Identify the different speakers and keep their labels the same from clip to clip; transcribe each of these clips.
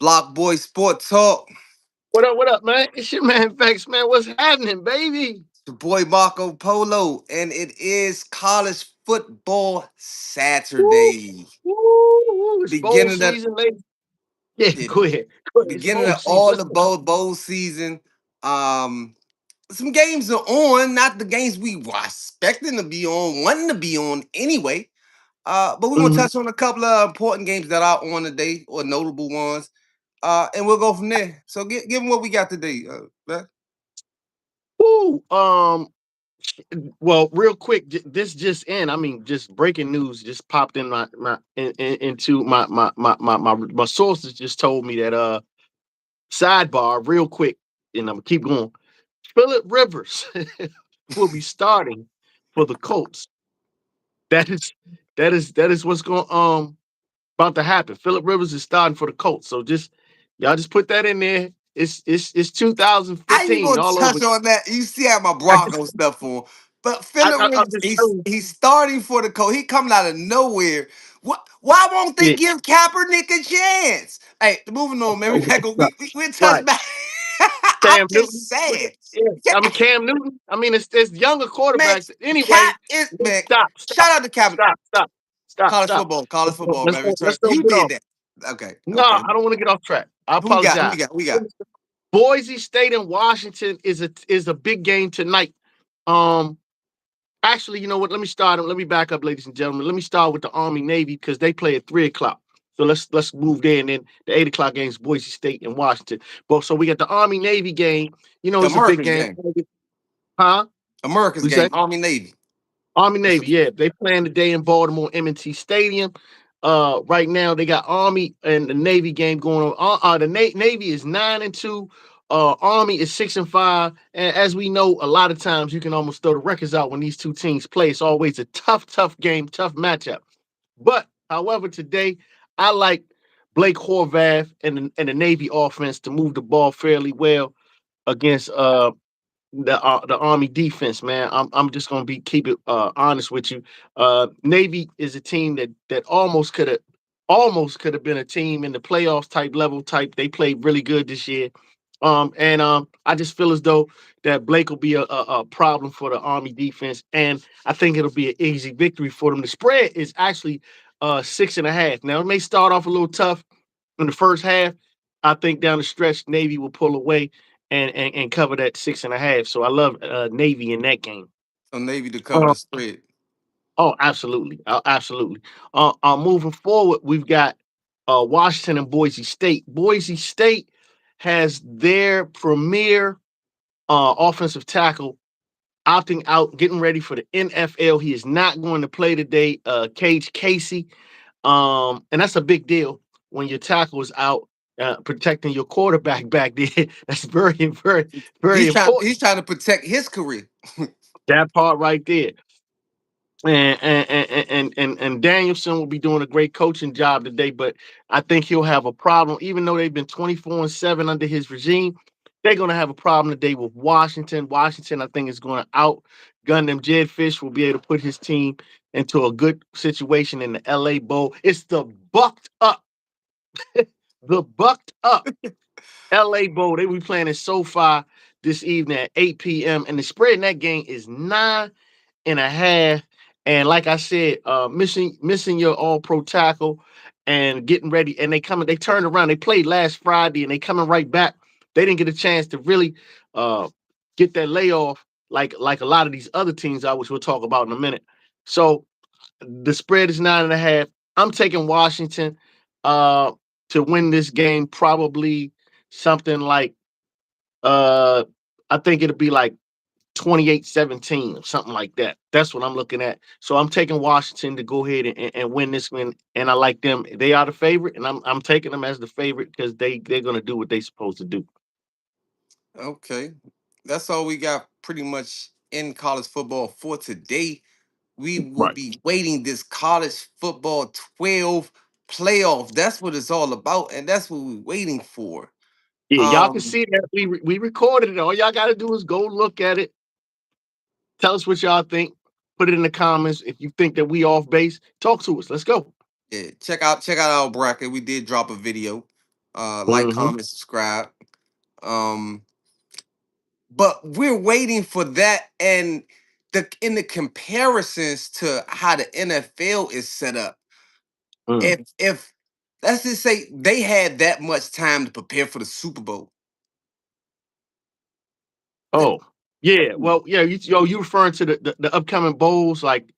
Speaker 1: BlockBoy Sport Talk.
Speaker 2: What up, man? It's your man Vex, man. What's happening, baby?
Speaker 1: Your boy Marco Polo, and it is college football
Speaker 2: Woo,
Speaker 1: Saturday.
Speaker 2: woo, it's bowl
Speaker 1: Beginning of
Speaker 2: season, ladies. Yeah,
Speaker 1: yeah,
Speaker 2: go ahead. Go ahead. It's
Speaker 1: beginning
Speaker 2: bowl
Speaker 1: of
Speaker 2: season.
Speaker 1: all
Speaker 2: Let's
Speaker 1: the
Speaker 2: go.
Speaker 1: bowl season. Um, some games are on, not the games we were expecting to be on, wanting to be on anyway. But we're gonna
Speaker 2: Mhm.
Speaker 1: touch on a couple of important games that are on today, or notable ones. And we'll go from there. So give them what we got today. Beth.
Speaker 2: Woo. Well, real quick, this just in. I mean, just breaking news just popped in into my sources just told me that sidebar real quick, and I'm gonna keep going. Philip Rivers will be starting for the Colts. That is that is what's going about to happen. Philip Rivers is starting for the Colts. So y'all just put that in there. It's
Speaker 1: How you
Speaker 2: 2015
Speaker 1: gonna
Speaker 2: all over.
Speaker 1: touch on that? You see how my
Speaker 2: I just
Speaker 1: Broncos stuff on. But Philip
Speaker 2: I'm
Speaker 1: Rivers,
Speaker 2: just
Speaker 1: he's
Speaker 2: telling
Speaker 1: he's starting for the Colts. He coming out of nowhere. What? Why won't they
Speaker 2: you.
Speaker 1: give Kaepernick a chance? Hey, moving on, man. We gotta go.
Speaker 2: Yeah.
Speaker 1: We touch
Speaker 2: Right.
Speaker 1: back. I'm
Speaker 2: Cam
Speaker 1: just
Speaker 2: Newton.
Speaker 1: saying,
Speaker 2: Yeah. I mean Cam Newton. I mean it's younger
Speaker 1: man.
Speaker 2: quarterbacks.
Speaker 1: Cap
Speaker 2: Anyway,
Speaker 1: is man.
Speaker 2: stop,
Speaker 1: Shout
Speaker 2: stop,
Speaker 1: out to Kaepernick.
Speaker 2: stop, stop, stop,
Speaker 1: College
Speaker 2: stop.
Speaker 1: football, college football,
Speaker 2: Let's
Speaker 1: man.
Speaker 2: don't,
Speaker 1: Return.
Speaker 2: let's don't
Speaker 1: You
Speaker 2: get
Speaker 1: did
Speaker 2: off.
Speaker 1: that. Okay,
Speaker 2: No,
Speaker 1: okay.
Speaker 2: I don't want to get off track. I
Speaker 1: Who we got? Who we
Speaker 2: apologize.
Speaker 1: got? Who we got?
Speaker 2: Boise State and Washington is a big game tonight. Um, Actually, you know what? Let me start. Let me back up, ladies and gentlemen. Let me start with the Army Navy because they play at 3 o'clock. So let's move there, and then the 8 o'clock games, Boise State and Washington. But so we got the Army Navy game. You know,
Speaker 1: The
Speaker 2: it's a big
Speaker 1: Americans
Speaker 2: game,
Speaker 1: game.
Speaker 2: huh?
Speaker 1: Americans
Speaker 2: We
Speaker 1: game.
Speaker 2: say
Speaker 1: Army Navy.
Speaker 2: Army Navy. Yeah, they playing today in Baltimore M&T Stadium. Right now they got Army and the Navy game going on. The Navy is 9-2. Army is 6-5. And as we know, a lot of times you can almost throw the records out when these two teams play. It's always a tough game, tough matchup. But however, today I like Blake Horvath and the Navy offense to move the ball fairly well against the Army defense, man. I'm just gonna keep it honest with you. Navy is a team that almost could have been a team in the playoffs type level type. They played really good this year. And I just feel as though that Blake will be a problem for the Army defense, and I think it'll be an easy victory for them. The spread is actually 6.5. Now it may start off a little tough in the first half. I think down the stretch, Navy will pull away and cover that 6.5. So I love Navy in that game.
Speaker 1: So Navy to cover
Speaker 2: Uh,
Speaker 1: the spread.
Speaker 2: oh, absolutely, absolutely. Moving forward, we've got Washington and Boise State. Boise State has their premier offensive tackle opting out, getting ready for the NFL. He is not going to play today. Cage Casey, and that's a big deal when your tackle is out. Protecting your quarterback back there. That's very, very, very important.
Speaker 1: He's trying to protect his career.
Speaker 2: That part right there. And Danielson will be doing a great coaching job today, but I think he'll have a problem, even though they've been 24-7 under his regime. They're going to have a problem today with Washington. Washington, I think, is going to outgun them. Jed Fish will be able to put his team into a good situation in the LA Bowl. It's the bucked up LA Bowl. They will be playing in SoFi this evening at 8 p.m. And the spread in that game is 9.5. And like I said, missing your all pro tackle and getting ready. And they turned around. They played last Friday and they coming right back. They didn't get a chance to really uh get that layoff like a lot of these other teams which we'll talk about in a minute. So the spread is 9.5. I'm taking Washington uh to win this game, probably something like uh I think it'll be like 28-17 or something like that. That's what I'm looking at. So I'm taking Washington to go ahead and win this one. And I like them. They are the favorite, and I'm taking them as the favorite because they're gonna do what they're supposed to do.
Speaker 1: Okay. That's all we got pretty much in college football for today. We will
Speaker 2: Right.
Speaker 1: be waiting this college football 12 playoff. That's what it's all about, and that's what we're waiting for.
Speaker 2: Yeah, y'all can
Speaker 1: Um,
Speaker 2: see that we recorded it. All y'all got to do is go look at it. Tell us what y'all think. Put it in the comments if you think that we off base. Talk to us. Let's go.
Speaker 1: yeah, check out our bracket. We did drop a video. Like,
Speaker 2: Mm-hmm.
Speaker 1: comment, subscribe. Um, but we're waiting for that, and the comparisons to how the NFL is set up.
Speaker 2: Mm.
Speaker 1: If let's just say they had that much time to prepare for the Super Bowl.
Speaker 2: Oh, yeah. Well, yeah. You referring to the upcoming bowls like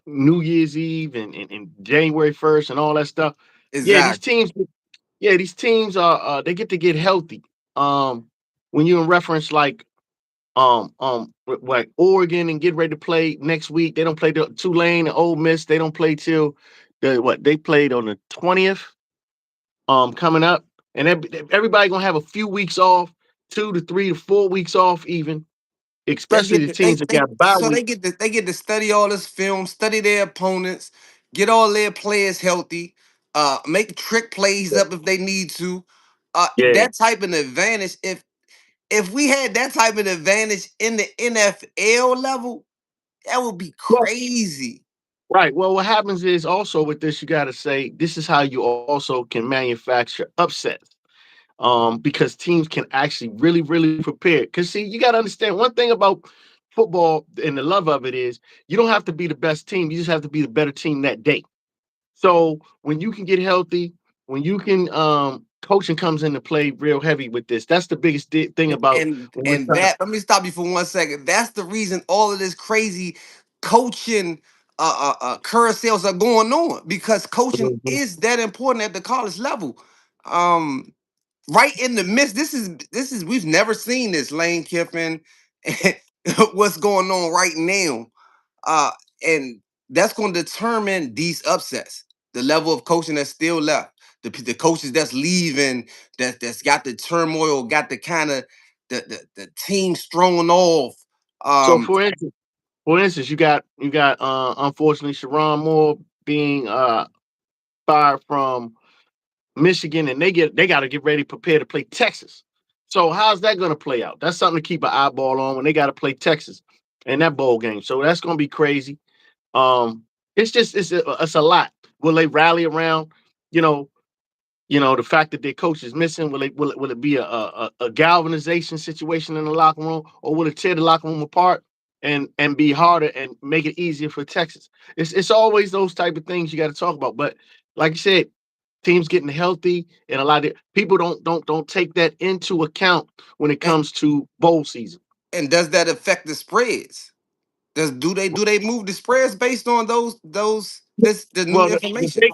Speaker 2: New Year's Eve and January 1st and all that stuff. Yeah, these
Speaker 1: Exactly.
Speaker 2: teams. Yeah, these teams are they get healthy. When you in reference like Oregon and get ready to play next week, they don't play the Tulane and Ole Miss. They don't play till they played on the 20th. Coming up, and everybody gonna have a few weeks off, 2 to 3 to 4 weeks off, even,
Speaker 1: They
Speaker 2: especially
Speaker 1: get
Speaker 2: the
Speaker 1: to,
Speaker 2: teams that got bye
Speaker 1: so
Speaker 2: week.
Speaker 1: they get to study all this film, study their opponents, get all their players healthy, make trick plays up if they need to.
Speaker 2: Yeah.
Speaker 1: That type of advantage. If we had that type of advantage in the NFL level, that would be
Speaker 2: Well,
Speaker 1: crazy.
Speaker 2: right. Well, what happens is also with this, you got to say this is how you also can manufacture upsets. Because teams can actually really prepare. Because see, you got to understand one thing about football and the love of it is you don't have to be the best team. You just have to be the better team that day. So when you can get healthy, when you can coaching comes into play real heavy with this. That's the biggest thing about when we're
Speaker 1: And
Speaker 2: trying to.
Speaker 1: that, let me stop you for 1 second. That's the reason all of this crazy coaching carousels are going on, because coaching
Speaker 2: Mhm.
Speaker 1: is that important at the college level. Um, right in the midst. This is we've never seen this, Lane Kiffin. What's going on right now? Uh, and that's going to determine these upsets, the level of coaching that's still left, the coaches that's leaving, that's got the turmoil, got the kind of the team thrown off.
Speaker 2: So
Speaker 1: Um,
Speaker 2: for instance, you got unfortunately Sharon Moore being fired from Michigan, and they got to get ready, prepare to play Texas. So how's that going to play out? That's something to keep an eyeball on when they got to play Texas in that bowl game. So that's going to be crazy. Um, it's a lot. Will they rally around? You know, the fact that their coach is missing. Will it be a galvanization situation in the locker room, or will it tear the locker room apart and be harder and make it easier for Texas? It's always those type of things you got to talk about. But like you said, teams getting healthy, and a lot of people don't take that into account when it
Speaker 1: and,
Speaker 2: comes to bowl season.
Speaker 1: and does that affect the spreads? Do they move the spreads based on this the new
Speaker 2: Well, the
Speaker 1: information?
Speaker 2: big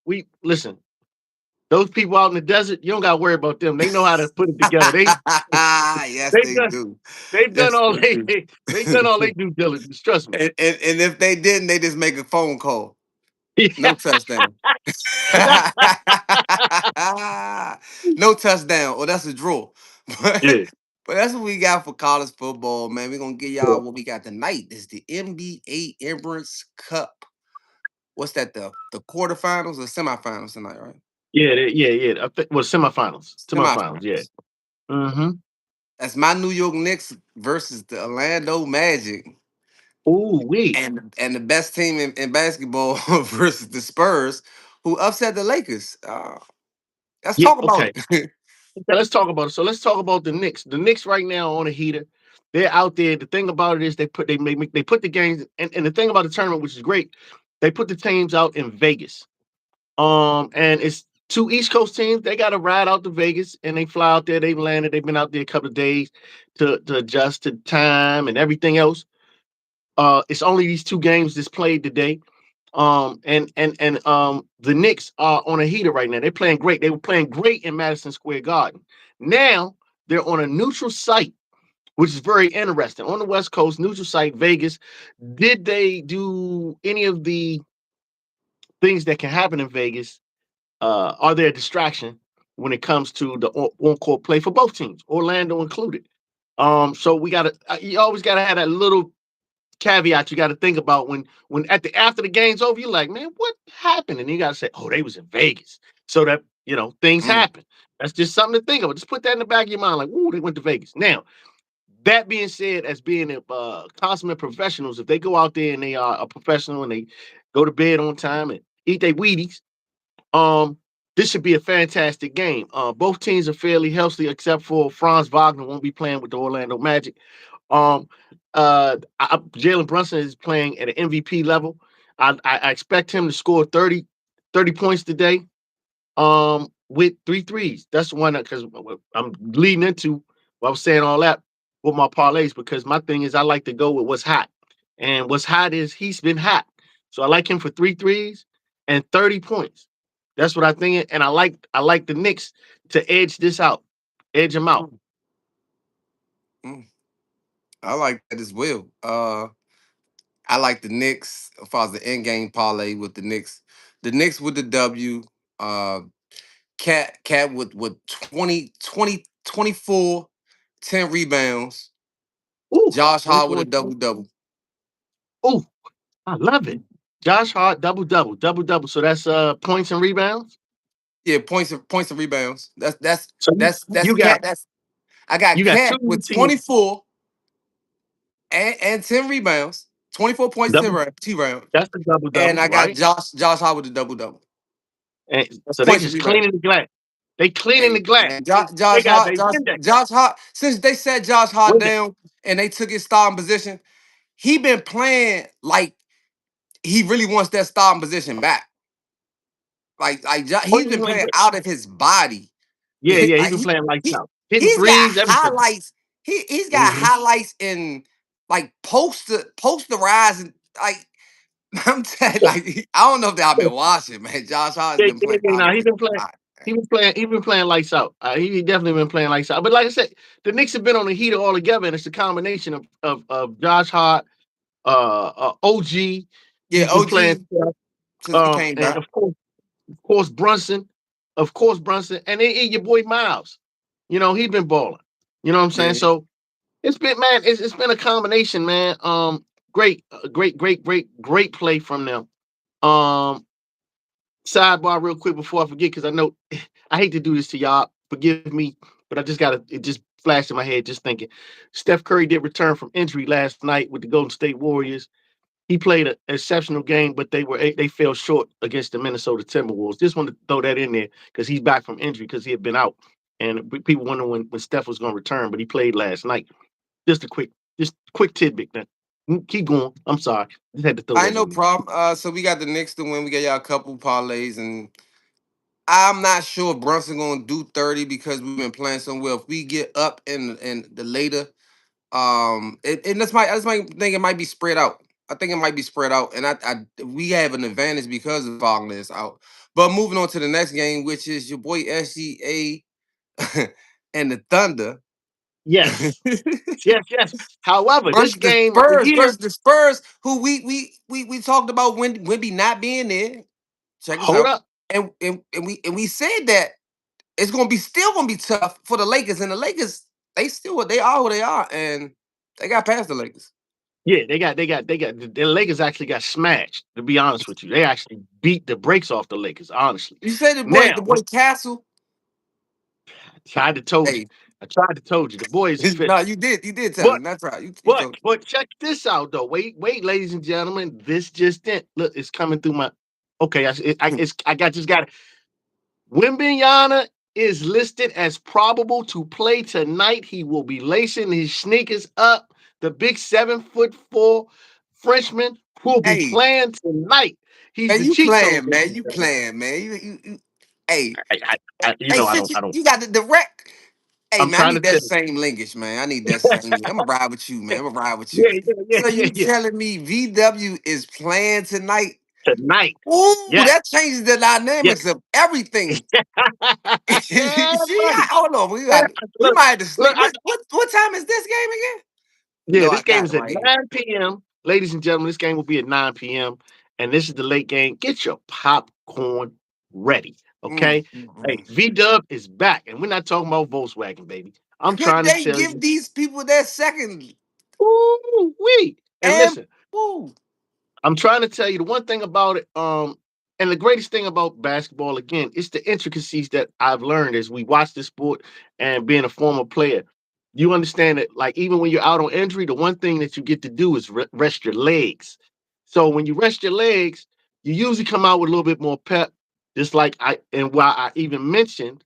Speaker 2: we listen. Those people out in the desert, you don't got to worry about them. They know how to put it together.
Speaker 1: Yes,
Speaker 2: They've
Speaker 1: they
Speaker 2: done
Speaker 1: do.
Speaker 2: they've done
Speaker 1: Yes,
Speaker 2: all
Speaker 1: they do.
Speaker 2: they've done all they due diligence. Trust me.
Speaker 1: And if they didn't, they just make a phone call. No touchdown. No touchdown. Or that's a draw. But
Speaker 2: Yeah.
Speaker 1: but that's what we got for college football, man. We're gonna give y'all
Speaker 2: Yeah.
Speaker 1: what we got tonight. This is the NBA Emirates Cup. What's that? The quarterfinals or semifinals tonight, right?
Speaker 2: Yeah. I think well, semifinals. Yeah.
Speaker 1: Semifinals.
Speaker 2: Mm-hmm.
Speaker 1: That's my New York Knicks versus the Orlando Magic.
Speaker 2: Ooh, wait.
Speaker 1: And the best team in basketball versus the Spurs, who upset the Lakers. Let's
Speaker 2: Yeah.
Speaker 1: talk about
Speaker 2: Okay.
Speaker 1: it.
Speaker 2: Okay. Let's talk about it. So let's talk about the Knicks. The Knicks right now on a heater. They're out there. The thing about it is they put the games and the thing about the tournament, which is great, they put the teams out in Vegas. And it's two East Coast teams. They got to ride out to Vegas, and they fly out there. They've landed. They've been out there a couple of days to adjust to time and everything else. It's only these two games that's played today. And the Knicks are on a heater right now. They're playing great. They were playing great in Madison Square Garden. Now they're on a neutral site, which is very interesting. On the West Coast, neutral site, Vegas. Did they do any of the things that can happen in Vegas? Are there a distraction when it comes to the on-court play for both teams, Orlando included? So we got to you always got to have that little caveat you got to think about when after the game's over, you're like, man, what happened? And you got to say, oh, they was in Vegas, so that things
Speaker 1: Mm.
Speaker 2: happen. That's just something to think of. Just put that in the back of your mind, like, ooh, they went to Vegas. Now, that being said, as being consummate professionals, if they go out there and they are a professional and they go to bed on time and eat their Wheaties, um, this should be a fantastic game. Both teams are fairly healthy, except for Franz Wagner won't be playing with the Orlando Magic. Um, Jalen Brunson is playing at an MVP level. I expect him to score 30 points today. With three threes. That's the one because I'm leading into what I was saying all that with my parlays because my thing is I like to go with what's hot. And what's hot is he's been hot. So I like him for three threes and 30 points. That's what I think. And I like the Knicks to edge this out. Edge them out.
Speaker 1: Mm, I like that as well. I like the Knicks as far as the end game parlay with the Knicks. The Knicks with the W. Uh, Cat with 20 20 24 10 rebounds.
Speaker 2: Ooh,
Speaker 1: Josh Hart with
Speaker 2: 24.
Speaker 1: a double double.
Speaker 2: Ooh, I love it. Josh Hart, double double, double double. So that's points and rebounds.
Speaker 1: Yeah, points and rebounds.
Speaker 2: So
Speaker 1: That's
Speaker 2: you got
Speaker 1: Cat. I got
Speaker 2: you got
Speaker 1: Cat
Speaker 2: two
Speaker 1: with
Speaker 2: teams
Speaker 1: 24 and 10 rebounds. 24 points,
Speaker 2: double.
Speaker 1: 2 rounds.
Speaker 2: That's the double
Speaker 1: And
Speaker 2: double,
Speaker 1: I got
Speaker 2: right?
Speaker 1: Josh Hart with a double double.
Speaker 2: And
Speaker 1: That's
Speaker 2: so they
Speaker 1: points and
Speaker 2: just
Speaker 1: rebounds.
Speaker 2: cleaning the glass. They cleaning the
Speaker 1: Hey,
Speaker 2: glass.
Speaker 1: man,
Speaker 2: They got their index.
Speaker 1: Josh Hart, since they set Josh Hart
Speaker 2: Windex.
Speaker 1: down and they took his starting position, he been playing like he really wants that starting position back.
Speaker 2: What
Speaker 1: He's
Speaker 2: do you
Speaker 1: been
Speaker 2: mean?
Speaker 1: playing out of his body.
Speaker 2: Yeah, yeah, he
Speaker 1: like
Speaker 2: been playing lights out, hitting
Speaker 1: he's got
Speaker 2: threes, everything.
Speaker 1: highlights. He's got
Speaker 2: Mm-hmm.
Speaker 1: highlights in like posterizing. Like I'm telling, I don't know if I've been watching, man. Josh Hart's
Speaker 2: Yeah,
Speaker 1: been
Speaker 2: yeah,
Speaker 1: playing
Speaker 2: yeah,
Speaker 1: out
Speaker 2: nah,
Speaker 1: of
Speaker 2: he
Speaker 1: his
Speaker 2: been playing.
Speaker 1: body.
Speaker 2: He been playing lights out. He definitely been playing lights out. But like I said, the Knicks have been on the heater all together, and it's a combination of Josh Hart, OG.
Speaker 1: Yeah,
Speaker 2: He's been playing,
Speaker 1: OG since he came
Speaker 2: and
Speaker 1: back.
Speaker 2: of course Brunson, and then your boy Miles. He been balling. You know what I'm saying?
Speaker 1: Yeah,
Speaker 2: So it's been, man. It's been a combination, man. Great, great play from them. Um, Sidebar, real quick before I forget, because I know I hate to do this to y'all. Forgive me, but I just got to. It just flashed in my head, just thinking. Steph Curry did return from injury last night with the Golden State Warriors. He played an exceptional game, but they fell short against the Minnesota Timberwolves. Just want to throw that in there because he's back from injury because he had been out, and people wonder when Steph was going to return, but he played last night. Just quick tidbit. Then keep going. I'm sorry, just had to throw
Speaker 1: I ain't
Speaker 2: that
Speaker 1: no
Speaker 2: in there.
Speaker 1: problem. So we got the Knicks to win. We got y'all a couple parlays, and I'm not sure if Brunson gonna do 30 because we've been playing so well. If we get up in the later, and that's my think it might be spread out. I think it might be spread out, and we have an advantage because of Wagner is out. But moving on to the next game, which is your boy SGA and the Thunder
Speaker 2: Yes, yes, yes. However, this game right here.
Speaker 1: Versus the Spurs, who we talked about Wemby not being there. Check us
Speaker 2: Hold
Speaker 1: out,
Speaker 2: up.
Speaker 1: and we said that it's gonna be still gonna be tough for the Lakers, and the Lakers they are who they are, and they got past the Lakers.
Speaker 2: Yeah, they got the Lakers actually got smashed, to be honest with you. They actually beat the brakes off the Lakers, honestly.
Speaker 1: You said the
Speaker 2: Now,
Speaker 1: boy Castle.
Speaker 2: I tried to told you.
Speaker 1: Hey,
Speaker 2: I tried to told you. The boy is
Speaker 1: no,
Speaker 2: official.
Speaker 1: you did tell
Speaker 2: But
Speaker 1: him. That's right. You
Speaker 2: but
Speaker 1: told him.
Speaker 2: but check this out though. Wait, ladies and gentlemen. This just in. Look, it's coming through my. Okay, just got it. Wimbignana is listed as probable to play tonight. He will be lacing his sneakers up. The big 7'4" Frenchman will be
Speaker 1: Hey,
Speaker 2: playing tonight. He's
Speaker 1: man,
Speaker 2: the
Speaker 1: you
Speaker 2: cheat code.
Speaker 1: playing, man. You playing, man. Hey,
Speaker 2: You know, I
Speaker 1: since
Speaker 2: don't.
Speaker 1: you,
Speaker 2: I don't.
Speaker 1: you got the direct. Hey
Speaker 2: I'm
Speaker 1: man, I
Speaker 2: trying
Speaker 1: need
Speaker 2: to
Speaker 1: that
Speaker 2: tell you.
Speaker 1: same linkage, man. I need that same. I'm gonna ride with you, man. I'm gonna ride with you.
Speaker 2: Yeah, yeah, yeah,
Speaker 1: So
Speaker 2: yeah,
Speaker 1: you
Speaker 2: yeah.
Speaker 1: telling me VW is playing tonight?
Speaker 2: Tonight.
Speaker 1: Ooh,
Speaker 2: Yes.
Speaker 1: that changes the
Speaker 2: Yes.
Speaker 1: dynamics of everything. See,
Speaker 2: Yeah, buddy.
Speaker 1: hold on,
Speaker 2: Yeah,
Speaker 1: we
Speaker 2: look,
Speaker 1: might have to
Speaker 2: look.
Speaker 1: sleep. What time is this game again? You
Speaker 2: Yeah,
Speaker 1: know I
Speaker 2: this game
Speaker 1: got
Speaker 2: is
Speaker 1: it
Speaker 2: at
Speaker 1: right here.
Speaker 2: 9 p.m. Ladies and gentlemen, this game will be at 9 p.m. And this is the late game. Get your popcorn ready.
Speaker 1: Mm,
Speaker 2: Okay.
Speaker 1: mm,
Speaker 2: Hey,
Speaker 1: mm.
Speaker 2: V Dub is back. And we're not talking about Volkswagen, baby. I'm
Speaker 1: Could
Speaker 2: trying to
Speaker 1: they
Speaker 2: tell
Speaker 1: give
Speaker 2: you.
Speaker 1: these people their second
Speaker 2: Ooh, wee. And
Speaker 1: and
Speaker 2: listen,
Speaker 1: woo?
Speaker 2: I'm trying to tell you the one thing about it, and the greatest thing about basketball, again, it's the intricacies that I've learned as we watch the sport and being a former player. You understand that, like, even when you're out on injury, the one thing that you get to do is rest your legs. So when you rest your legs, you usually come out with a little bit more pep. Just like while I even mentioned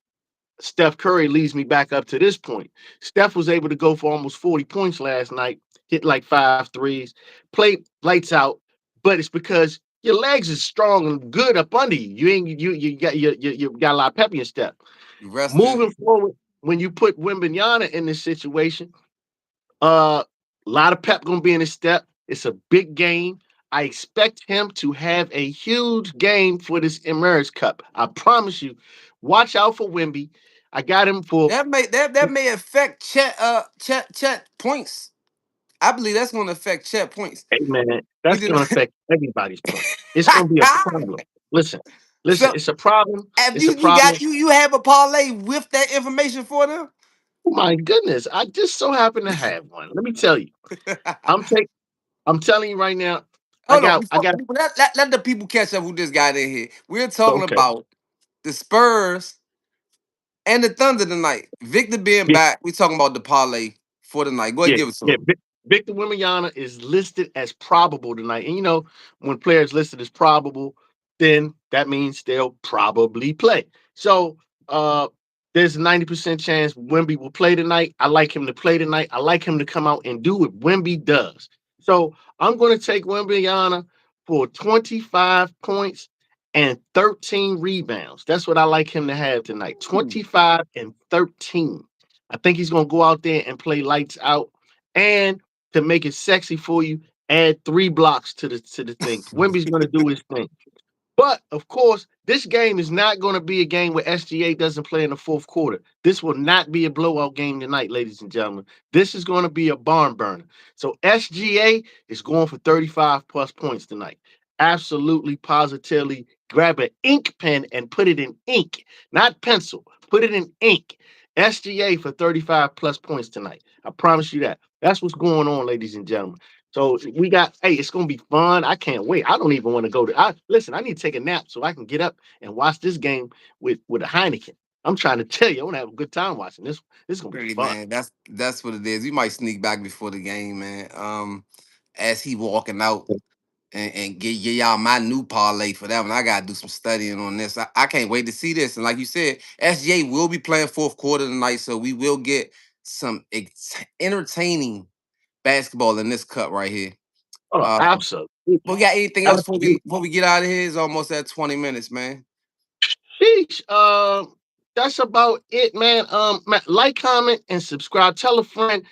Speaker 2: Steph Curry leads me back up to this point. Steph was able to go for almost 40 points last night, hit like 5 threes, played lights out, but it's because your legs is strong and good up under you. You got a lot of pep in your step.
Speaker 1: You rested.
Speaker 2: Moving forward, when you put Wimbenyana in this situation, a lot of pep gonna be in his step. It's a big game. I expect him to have a huge game for this Emirates Cup. I promise you. Watch out for Wimby. I got him for.
Speaker 1: That may affect Chet points. I believe that's going to affect Chet points.
Speaker 2: Hey man,
Speaker 1: We
Speaker 2: that's
Speaker 1: did
Speaker 2: gonna
Speaker 1: not.
Speaker 2: affect everybody's points. It's gonna be a problem. Listen, listen.
Speaker 1: So
Speaker 2: It's a problem.
Speaker 1: have
Speaker 2: It's a
Speaker 1: you got
Speaker 2: problem.
Speaker 1: you have a parlay with that information for them?
Speaker 2: Oh my goodness! I just so happen to have one. Let me tell you. I'm take. I'm telling you right now. I
Speaker 1: Hold on,
Speaker 2: got. I got.
Speaker 1: let the people catch up who just got in here. We're talking
Speaker 2: Okay.
Speaker 1: about the Spurs and the Thunder tonight. Victor being
Speaker 2: Yeah.
Speaker 1: back, we talking about the parlay for the night. Go ahead,
Speaker 2: Yeah,
Speaker 1: give it to
Speaker 2: yeah.
Speaker 1: him.
Speaker 2: Victor Wembanyama is listed as probable tonight, and when players listed as probable, then that means they'll probably play. So there's a 90% chance Wemby will play tonight. I like him to play tonight. I like him to come out and do what Wemby does. So I'm going to take Wembanyama for 25 points and 13 rebounds. That's what I like him to have tonight.
Speaker 1: Ooh.
Speaker 2: 25 and 13. I think he's going to go out there and play lights out. And to make it sexy for you, add 3 blocks to the thing. Wemby's going to do his thing. But of course, this game is not going to be a game where SGA doesn't play in the fourth quarter. This will not be a blowout game tonight, ladies and gentlemen. This is going to be a barn burner. So SGA is going for 35 plus points tonight. Absolutely, positively grab an ink pen and put it in ink, not pencil. Put it in ink. SGA for 35 plus points tonight. I promise you that. That's what's going on, ladies and gentlemen. So we got, hey, it's gonna be fun. I can't wait. I don't even want to go to. Listen. I need to take a nap so I can get up and watch this game with a Heineken. I'm trying to tell you, I want to have a good time watching this. This is gonna be
Speaker 1: Hey
Speaker 2: fun.
Speaker 1: man, that's what it is. We might sneak back before the game, man. As he walking out and get y'all my new parlay for that one. I gotta do some studying on this. I can't wait to see this. And like you said, SJ will be playing fourth quarter tonight, so we will get some entertaining basketball in this cut right here.
Speaker 2: Oh,
Speaker 1: Uh,
Speaker 2: absolutely,
Speaker 1: we got anything else
Speaker 2: absolutely.
Speaker 1: before we get out of here? It's almost at 20 minutes, man.
Speaker 2: Sheesh. That's about it, man. Like, comment, and subscribe. Tell a friend.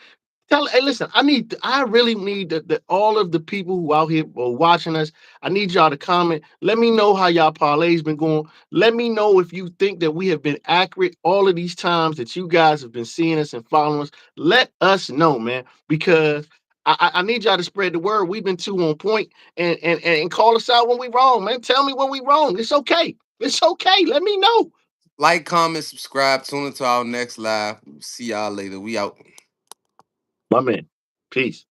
Speaker 2: Hey, listen, I really need all of the people who out here are watching us. I need y'all to comment. Let me know how y'all parlays been going. Let me know if you think that we have been accurate all of these times that you guys have been seeing us and following us. Let us know, man, because I need y'all to spread the word. We've been too on point and call us out when we wrong, man. Tell me when we wrong. It's okay. It's okay. Let me know.
Speaker 1: Like, comment, subscribe. Tune into our next live. See y'all later. We out.
Speaker 2: My man. Peace.